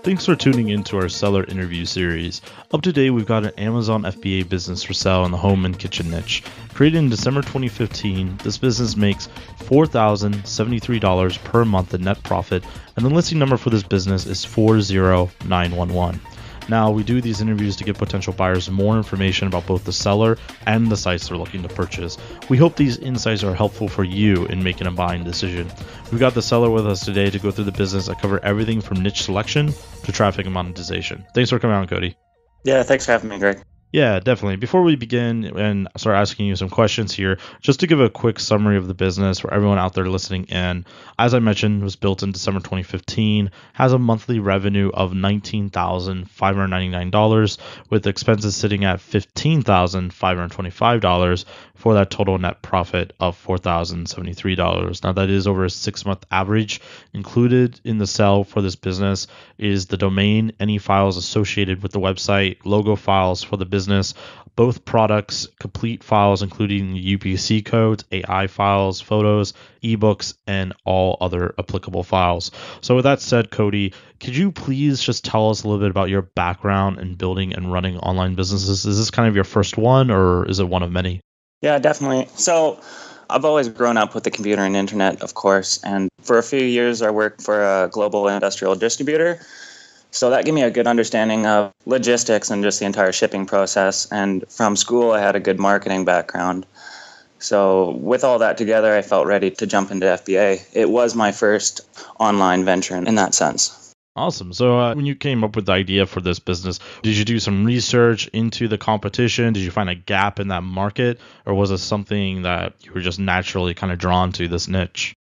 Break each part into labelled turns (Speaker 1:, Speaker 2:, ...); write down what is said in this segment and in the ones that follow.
Speaker 1: Thanks for tuning in to our seller interview series. Up to date, we've got an Amazon FBA business for sale in the home and kitchen niche. Created in December 2015, this business makes $4,073 per month in net profit, and the listing number for this business is 40911. Now, we do these interviews to give potential buyers more information about both the seller and the sites they're looking to purchase. We hope these insights are helpful for you in making a buying decision. We've got the seller with us today to go through the business that cover everything from niche selection to traffic and monetization. Thanks for coming on, Cody.
Speaker 2: Yeah, thanks for having me, Greg.
Speaker 1: Yeah, definitely. Before we begin and start asking you some questions here, just to give a quick summary of the business for everyone out there listening in. As I mentioned, it was built in December 2015, has a monthly revenue of $19,599 with expenses sitting at $15,525 for that total net profit of $4,073. Now that is over a 6-month average. Included in the sale for this business is the domain, any files associated with the website, logo files for the business, both products, complete files including UPC codes, AI files, photos, ebooks, and all other applicable files. So with that said, Cody, could you please just tell us a little bit about your background in building and running online businesses? Is this kind of your first one, or is it one of many?
Speaker 2: Yeah, definitely. So I've always grown up with the computer and internet, of course, and for a few years I worked for a global industrial distributor. So that gave me a good understanding of logistics and just the entire shipping process. And from school, I had a good marketing background. So with all that together, I felt ready to jump into FBA. It was my first online venture in that sense.
Speaker 1: Awesome. So when you came up with the idea for this business, did you do some research into the competition? Did you find a gap in that market? Or was it something that you were just naturally kind of drawn to, this niche?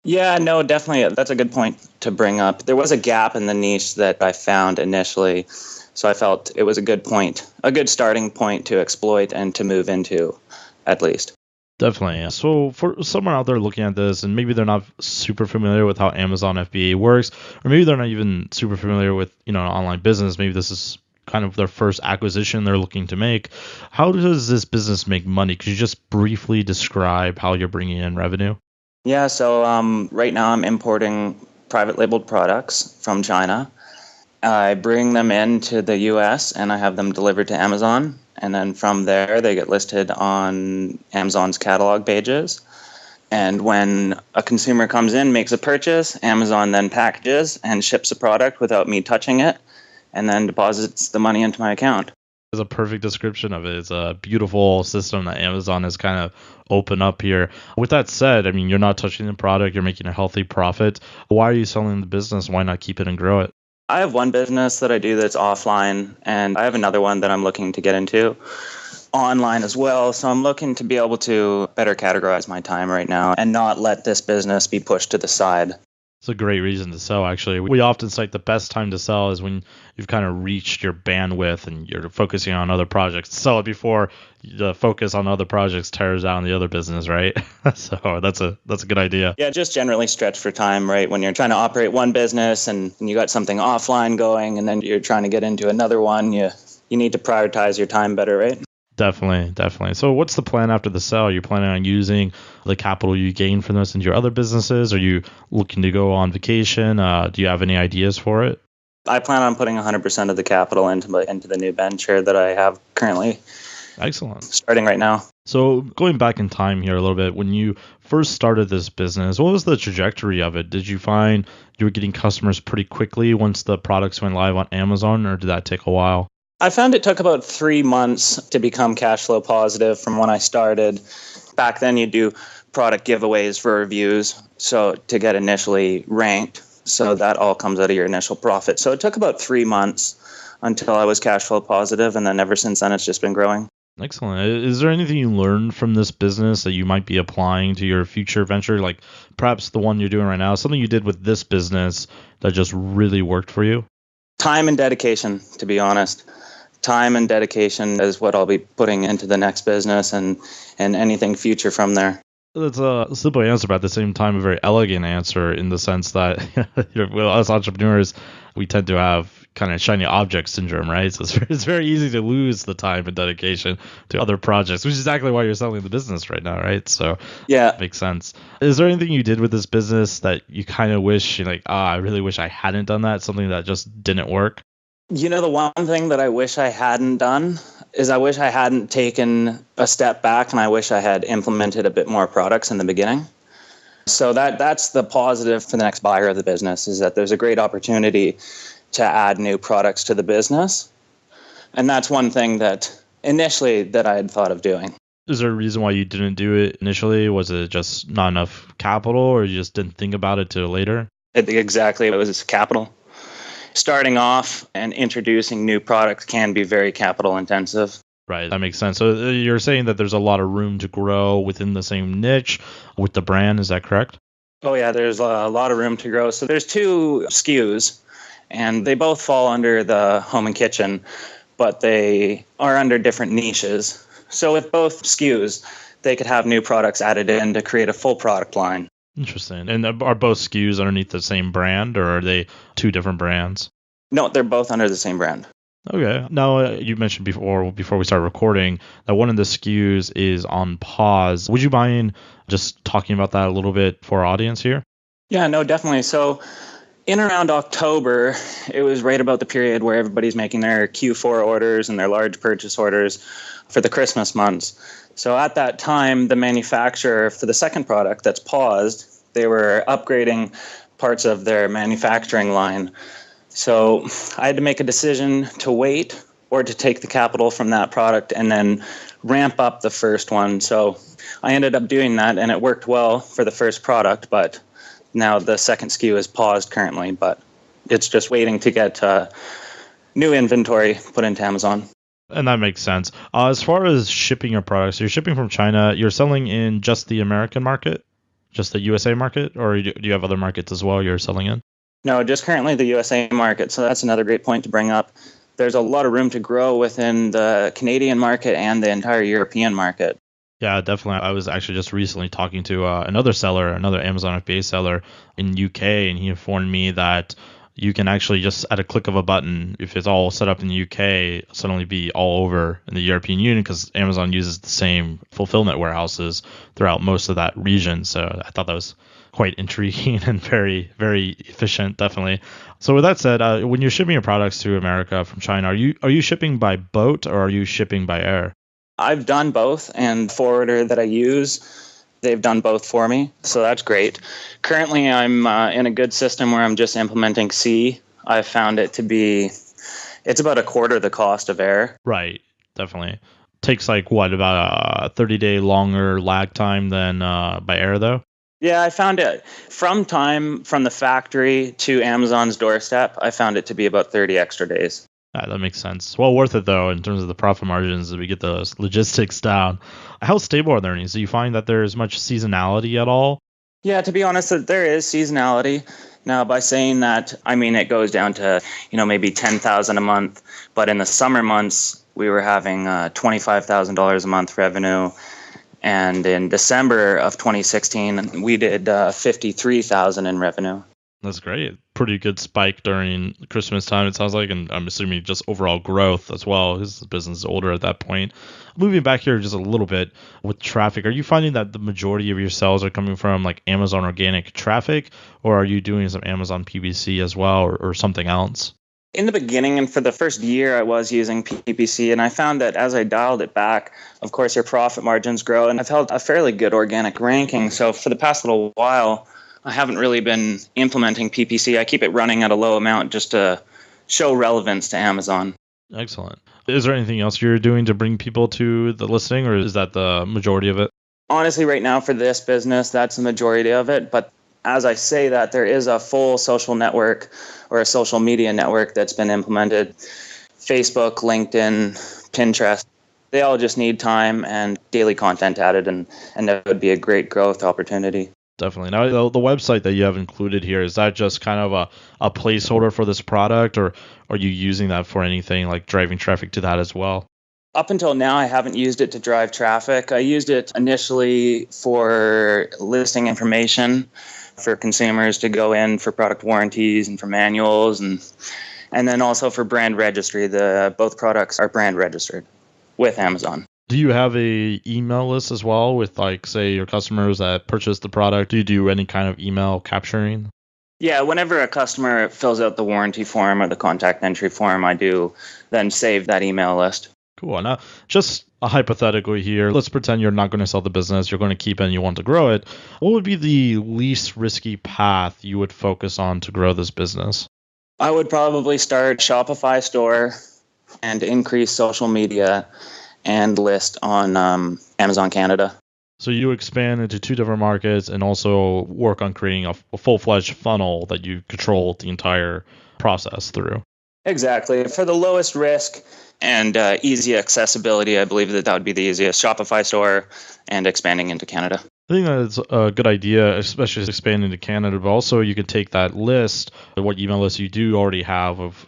Speaker 2: Yeah, no, definitely. That's a good point to bring up. There was a gap in the niche that I found initially. So I felt it was a good point, a good starting point to exploit and to move into, at least.
Speaker 1: Definitely. So for someone out there looking at this, and maybe they're not super familiar with how Amazon FBA works, or maybe they're not even super familiar with, an online business, maybe this is kind of their first acquisition they're looking to make. How does this business make money? Could you just briefly describe how you're bringing in revenue?
Speaker 2: Yeah, so right now I'm importing private labeled products from China. I bring them into the US and I have them delivered to Amazon. And then from there, they get listed on Amazon's catalog pages. And when a consumer comes in, makes a purchase, Amazon then packages and ships a product without me touching it, and then deposits the money into my account.
Speaker 1: Is a perfect description of it. It's a beautiful system that Amazon has kind of opened up here. With that said, I mean, you're not touching the product, you're making a healthy profit. Why are you selling the business? Why not keep it and grow it?
Speaker 2: I have one business that I do that's offline, and I have another one that I'm looking to get into online as well. So I'm looking to be able to better categorize my time right now and not let this business be pushed to the side.
Speaker 1: It's a great reason to sell, actually. We often cite the best time to sell is when you've kind of reached your bandwidth and you're focusing on other projects. Sell it before the focus on other projects tears down the other business, right? So that's a good idea.
Speaker 2: Yeah, just generally stretch for time, right? When you're trying to operate one business and you got something offline going and then you're trying to get into another one, you need to prioritize your time better, right?
Speaker 1: Definitely. So what's the plan after the sale? Are you planning on using the capital you gain from this into your other businesses? Are you looking to go on vacation? Do you have any ideas for it?
Speaker 2: I plan on putting 100% of the capital into the new venture that I have currently.
Speaker 1: Excellent.
Speaker 2: Starting right now.
Speaker 1: So going back in time here a little bit, when you first started this business, what was the trajectory of it? Did you find you were getting customers pretty quickly once the products went live on Amazon, or did that take a while?
Speaker 2: I found it took about 3 months to become cash flow positive from when I started. Back then, you do product giveaways for reviews, so to get initially ranked. So that all comes out of your initial profit. So it took about 3 months until I was cash flow positive, and then ever since then, it's just been growing.
Speaker 1: Excellent. Is there anything you learned from this business that you might be applying to your future venture, like perhaps the one you're doing right now, something you did with this business that just really worked for you?
Speaker 2: Time and dedication, to be honest. Time and dedication is what I'll be putting into the next business and anything future from there.
Speaker 1: That's a simple answer, but at the same time, a very elegant answer in the sense that well, as entrepreneurs, we tend to have kind of shiny object syndrome, right? So it's very easy to lose the time and dedication to other projects, which is exactly why you're selling the business right now, right? So
Speaker 2: Yeah.
Speaker 1: makes sense. Is there anything you did with this business that you kind of wish, you're like, I really wish I hadn't done that, something that just didn't work?
Speaker 2: The one thing that I wish I hadn't done is I wish I hadn't taken a step back, and I wish I had implemented a bit more products in the beginning. So that's the positive for the next buyer of the business, is that there's a great opportunity to add new products to the business. And that's one thing that initially that I had thought of doing.
Speaker 1: Is there a reason why you didn't do it initially? Was it just not enough capital, or you just didn't think about it till later?
Speaker 2: Exactly. It was capital. Starting off and introducing new products can be very capital intensive.
Speaker 1: Right, that makes sense. So you're saying that there's a lot of room to grow within the same niche with the brand, is that correct?
Speaker 2: Oh yeah, there's a lot of room to grow. So there's 2 SKUs, and they both fall under the home and kitchen, but they are under different niches. So with both SKUs, they could have new products added in to create a full product line.
Speaker 1: Interesting. And are both SKUs underneath the same brand, or are they two different brands?
Speaker 2: No, they're both under the same brand.
Speaker 1: Okay. Now, you mentioned before we started recording, that one of the SKUs is on pause. Would you mind just talking about that a little bit for our audience here?
Speaker 2: Yeah, no, definitely. So in around October, it was right about the period where everybody's making their Q4 orders and their large purchase orders for the Christmas months. So at that time, the manufacturer for the second product that's paused, they were upgrading parts of their manufacturing line. So I had to make a decision to wait or to take the capital from that product and then ramp up the first one. So I ended up doing that, and it worked well for the first product, but now the second SKU is paused currently, but it's just waiting to get new inventory put into Amazon.
Speaker 1: And that makes sense. As far as shipping your products, you're shipping from China. You're selling in just the American market, just the USA market, or do you have other markets as well you're selling in?
Speaker 2: No, just currently the USA market. So that's another great point to bring up. There's a lot of room to grow within the Canadian market and the entire European market.
Speaker 1: Yeah, definitely. I was actually just recently talking to another seller, another Amazon FBA seller in UK, and he informed me that you can actually just at a click of a button, if it's all set up in the UK, suddenly be all over in the European Union, because Amazon uses the same fulfillment warehouses throughout most of that region. So I thought that was quite intriguing and very, very efficient, definitely. So with that said, when you're shipping your products to America from China, are you shipping by boat or are you shipping by air?
Speaker 2: I've done both, and the forwarder that I use, they've done both for me, so that's great. Currently, I'm in a good system where I'm just implementing sea. I've found it to be, it's about a quarter the cost of air.
Speaker 1: Right, definitely. Takes like what, about a 30-day longer lag time than by air though?
Speaker 2: Yeah, I found it from the factory to Amazon's doorstep, I found it to be about 30 extra days.
Speaker 1: That makes sense. Well worth it though in terms of the profit margins as we get those logistics down. How stable are their earnings? Do you find that there's much seasonality at all?
Speaker 2: Yeah, to be honest, there is seasonality. Now, by saying that, I mean it goes down to, maybe 10,000 a month, but in the summer months, we were having $25,000 a month revenue. And in December of 2016, we did 53,000 in revenue.
Speaker 1: That's great. Pretty good spike during Christmas time, it sounds like, and I'm assuming just overall growth as well, because the business is older at that point. Moving back here just a little bit with traffic, are you finding that the majority of your sales are coming from like Amazon organic traffic, or are you doing some Amazon PPC as well, or something else?
Speaker 2: In the beginning and for the first year, I was using PPC, and I found that as I dialed it back, of course, your profit margins grow, and I've held a fairly good organic ranking. So for the past little while, I haven't really been implementing PPC. I keep it running at a low amount just to show relevance to Amazon.
Speaker 1: Excellent. Is there anything else you're doing to bring people to the listing, or is that the majority of it?
Speaker 2: Honestly, right now for this business, that's the majority of it. But as I say that, there is a full social network or a social media network that's been implemented. Facebook, LinkedIn, Pinterest. They all just need time and daily content added, and that would be a great growth opportunity.
Speaker 1: Definitely. Now, the website that you have included here, is that just kind of a placeholder for this product, or are you using that for anything like driving traffic to that as well?
Speaker 2: Up until now, I haven't used it to drive traffic. I used it initially for listing information for consumers to go in for product warranties and for manuals and And then also for brand registry, both products are brand registered with Amazon.
Speaker 1: Do you have a email list as well with, like, say, your customers that purchase the product? Do you do any kind of email capturing?
Speaker 2: Yeah, whenever a customer fills out the warranty form or the contact entry form, I do then save that email list.
Speaker 1: Cool. Now, just a hypothetical here. Let's pretend you're not going to sell the business. You're going to keep it and you want to grow it. What would be the least risky path you would focus on to grow this business?
Speaker 2: I would probably start Shopify store and increase social media and list on Amazon Canada.
Speaker 1: So you expand into two different markets and also work on creating a full-fledged funnel that you control the entire process through.
Speaker 2: Exactly. For the lowest risk and easy accessibility, I believe that would be the easiest. Shopify store and expanding into Canada.
Speaker 1: I think that's a good idea, especially expanding to Canada, but also you could take that list, what email list you do already have of,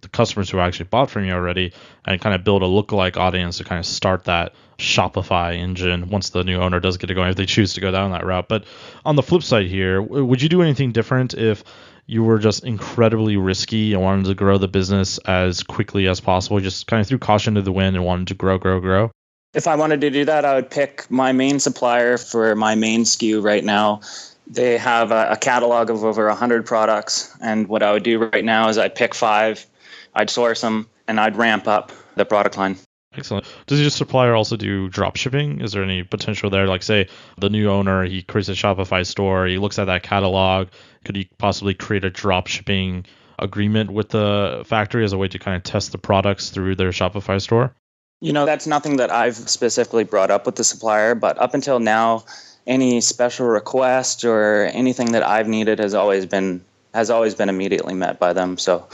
Speaker 1: the customers who actually bought from you already, and kind of build a lookalike audience to kind of start that Shopify engine once the new owner does get it going, if they choose to go down that route. But on the flip side here, would you do anything different if you were just incredibly risky and wanted to grow the business as quickly as possible, just kind of threw caution to the wind and wanted to grow?
Speaker 2: If I wanted to do that, I would pick my main supplier for my main SKU right now. They have a catalog of over 100 products, and what I would do right now is I'd pick 5, I'd source them, and I'd ramp up the product line.
Speaker 1: Excellent. Does your supplier also do drop shipping? Is there any potential there? Like, say, the new owner, he creates a Shopify store, he looks at that catalog. Could he possibly create a drop shipping agreement with the factory as a way to kind of test the products through their Shopify store?
Speaker 2: That's nothing that I've specifically brought up with the supplier, but up until now, any special request or anything that I've needed has always been immediately met by them. So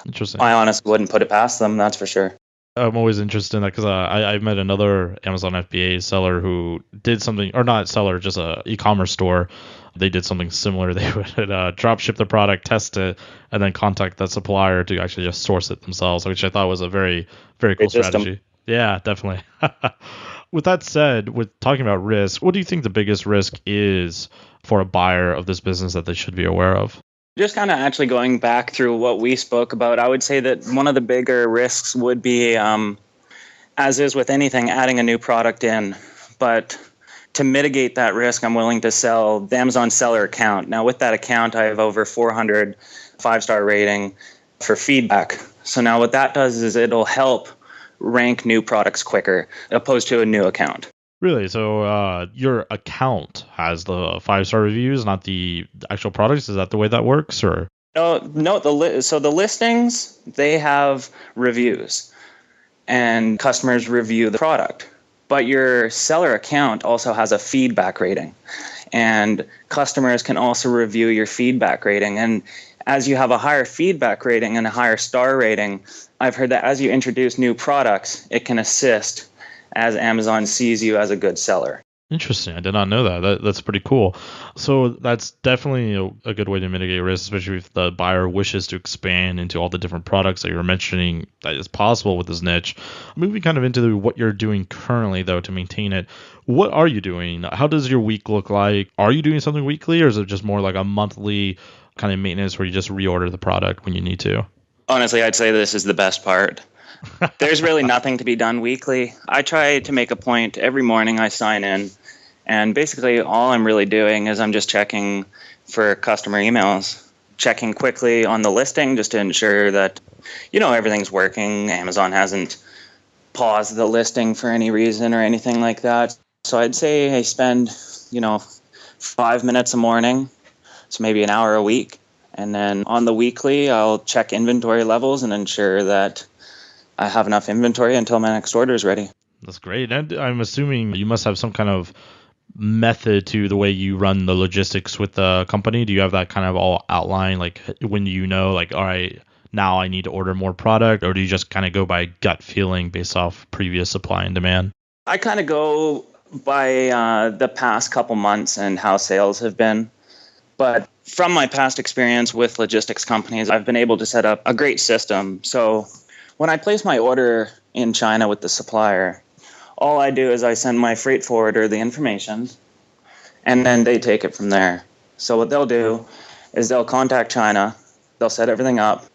Speaker 1: Interesting.
Speaker 2: I honestly wouldn't put it past them, that's for sure.
Speaker 1: I'm always interested in that because I met another Amazon FBA seller who did something, or not seller, just a e-commerce store. They did something similar. They would drop ship the product, test it, and then contact that supplier to actually just source it themselves, which I thought was a very, very cool strategy. Yeah, definitely. With that said, with talking about risk, what do you think the biggest risk is for a buyer of this business that they should be aware of?
Speaker 2: Just kind of actually going back through what we spoke about, I would say that one of the bigger risks would be, as is with anything, adding a new product in. But to mitigate that risk, I'm willing to sell the Amazon seller account. Now, with that account, I have over 400 5-star rating for feedback. So now what that does is it'll help rank new products quicker opposed to a new account.
Speaker 1: Really? So your account has the 5-star reviews, not the actual products? Is that the way that works, or?
Speaker 2: No. So the listings, they have reviews, and customers review the product. But your seller account also has a feedback rating, and customers can also review your feedback rating. And as you have a higher feedback rating and a higher star rating, I've heard that as you introduce new products, it can assist as Amazon sees you as a good seller.
Speaker 1: Interesting. I did not know that. That's pretty cool. So that's definitely a good way to mitigate risk, especially if the buyer wishes to expand into all the different products that you were mentioning that is possible with this niche. Moving kind of into what you're doing currently, though, to maintain it. What are you doing? How does your week look like? Are you doing something weekly, or is it just more like a monthly kind of maintenance where you just reorder the product when you need to?
Speaker 2: Honestly, I'd say this is the best part. There's really nothing to be done weekly. I try to make a point every morning I sign in, and basically all I'm really doing is I'm just checking for customer emails, checking quickly on the listing just to ensure that, everything's working. Amazon hasn't paused the listing for any reason or anything like that. So I'd say I spend, 5 minutes a morning, so maybe an hour a week. And then on the weekly, I'll check inventory levels and ensure that I have enough inventory until my next order is ready.
Speaker 1: That's great. And I'm assuming you must have some kind of method to the way you run the logistics with the company. Do you have that kind of all outlined, like when like, all right, now I need to order more product, or do you just kind of go by gut feeling based off previous supply and demand?
Speaker 2: I kind of go by the past couple months and how sales have been. But from my past experience with logistics companies, I've been able to set up a great system. So when I place my order in China with the supplier, all I do is I send my freight forwarder the information, and then they take it from there. So what they'll do is they'll contact China, they'll set everything up,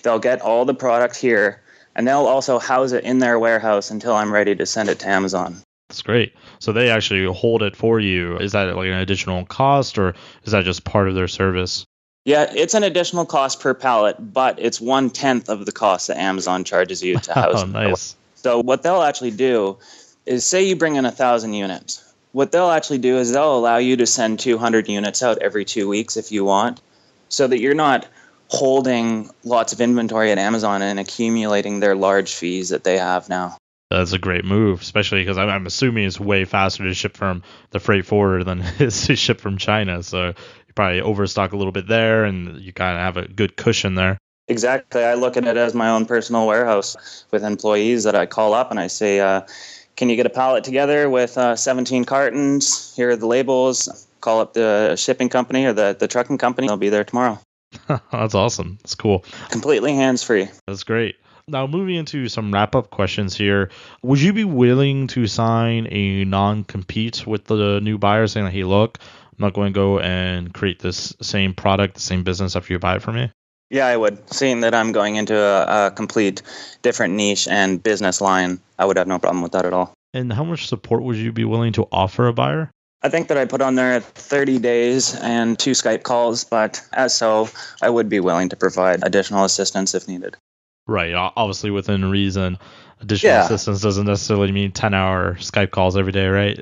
Speaker 2: They'll get all the product here, and they'll also house it in their warehouse until I'm ready to send it to Amazon.
Speaker 1: That's great. So they actually hold it for you. Is that like an additional cost, or is that just part of their service?
Speaker 2: Yeah, it's an additional cost per pallet, but it's 1/10 of the cost that Amazon charges you to house
Speaker 1: Oh,
Speaker 2: it.
Speaker 1: nice.
Speaker 2: So what they'll actually do is, say you bring in 1,000 units. What they'll actually do is they'll allow you to send 200 units out every 2 weeks if you want, so that you're not holding lots of inventory at Amazon and accumulating their large fees that they have now.
Speaker 1: That's a great move, especially because I'm assuming it's way faster to ship from the freight forwarder than it is to ship from China. So you probably overstock a little bit there, and you kind of have a good cushion there.
Speaker 2: Exactly. I look at it as my own personal warehouse with employees that I call up and I say, can you get a pallet together with 17 cartons? Here are the labels. Call up the shipping company or the trucking company. They'll be there tomorrow.
Speaker 1: That's awesome. That's cool.
Speaker 2: Completely hands-free.
Speaker 1: That's great. Now, moving into some wrap-up questions here, would you be willing to sign a non-compete with the new buyer saying, hey, look, I'm not going to go and create this same product, the same business after you buy it from me?
Speaker 2: Yeah, I would. Seeing that I'm going into a complete different niche and business line, I would have no problem with that at all.
Speaker 1: And how much support would you be willing to offer a buyer?
Speaker 2: I think that I put on there 30 days and 2 Skype calls, but as so, I would be willing to provide additional assistance if needed.
Speaker 1: Right. Obviously, within reason. Additional assistance doesn't necessarily mean 10-hour Skype calls every day, right?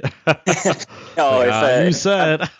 Speaker 2: No,
Speaker 1: you said.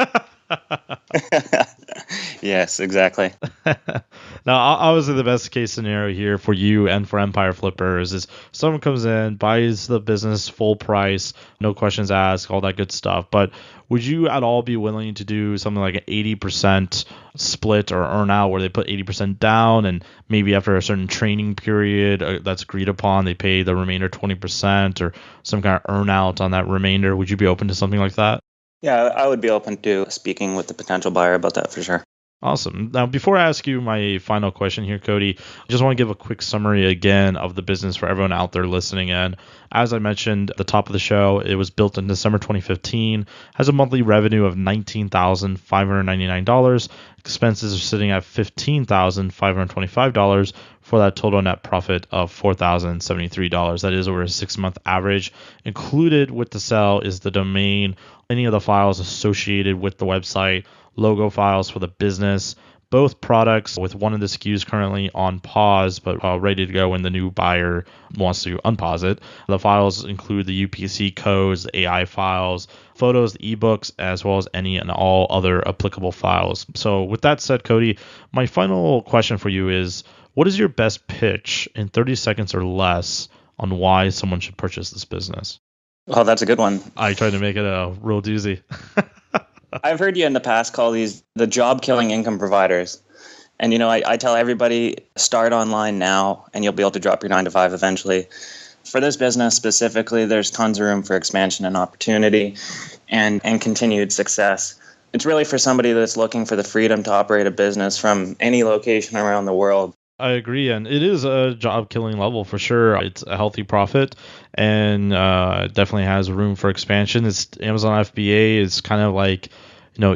Speaker 2: Yes, exactly.
Speaker 1: Now, obviously, the best case scenario here for you and for Empire Flippers is someone comes in, buys the business full price, no questions asked, all that good stuff. But would you at all be willing to do something like an 80% split or earn out where they put 80% down, and maybe after a certain training period that's agreed upon, they pay the remainder 20% or some kind of earn out on that remainder? Would you be open to something like that?
Speaker 2: Yeah, I would be open to speaking with the potential buyer about that for sure.
Speaker 1: Awesome. Now, before I ask you my final question here, Cody, I just want to give a quick summary again of the business for everyone out there listening in. As I mentioned at the top of the show, it was built in December 2015, has a monthly revenue of $19,599. Expenses are sitting at $15,525 for that total net profit of $4,073. That is over a 6-month average. Included with the sale is the domain, any of the files associated with the website, logo files for the business, both products with one of the SKUs currently on pause, but ready to go when the new buyer wants to unpause it. The files include the UPC codes, the AI files, photos, the ebooks, as well as any and all other applicable files. So with that said, Cody, my final question for you is, what is your best pitch in 30 seconds or less on why someone should purchase this business?
Speaker 2: Oh, that's a good one.
Speaker 1: I tried to make it a real doozy.
Speaker 2: I've heard you in the past call these the job-killing income providers. And, I tell everybody, start online now, and you'll be able to drop your 9-to-5 eventually. For this business specifically, there's tons of room for expansion and opportunity and continued success. It's really for somebody that's looking for the freedom to operate a business from any location around the world.
Speaker 1: I agree, and it is a job-killing level for sure. It's a healthy profit, and definitely has room for expansion. It's Amazon FBA is kind of like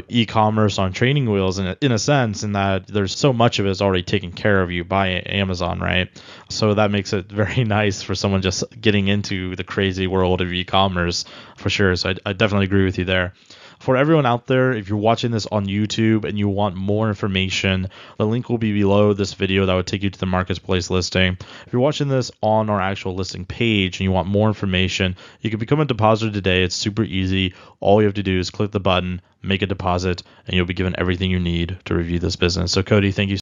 Speaker 1: e-commerce on training wheels in a sense, in that there's so much of it is already taken care of you by Amazon, right? So that makes it very nice for someone just getting into the crazy world of e-commerce for sure. So I definitely agree with you there. For everyone out there, if you're watching this on YouTube and you want more information, the link will be below this video that would take you to the marketplace listing. If you're watching this on our actual listing page and you want more information, you can become a depositor today. It's super easy. All you have to do is click the button, make a deposit, and you'll be given everything you need to review this business. So Cody, thank you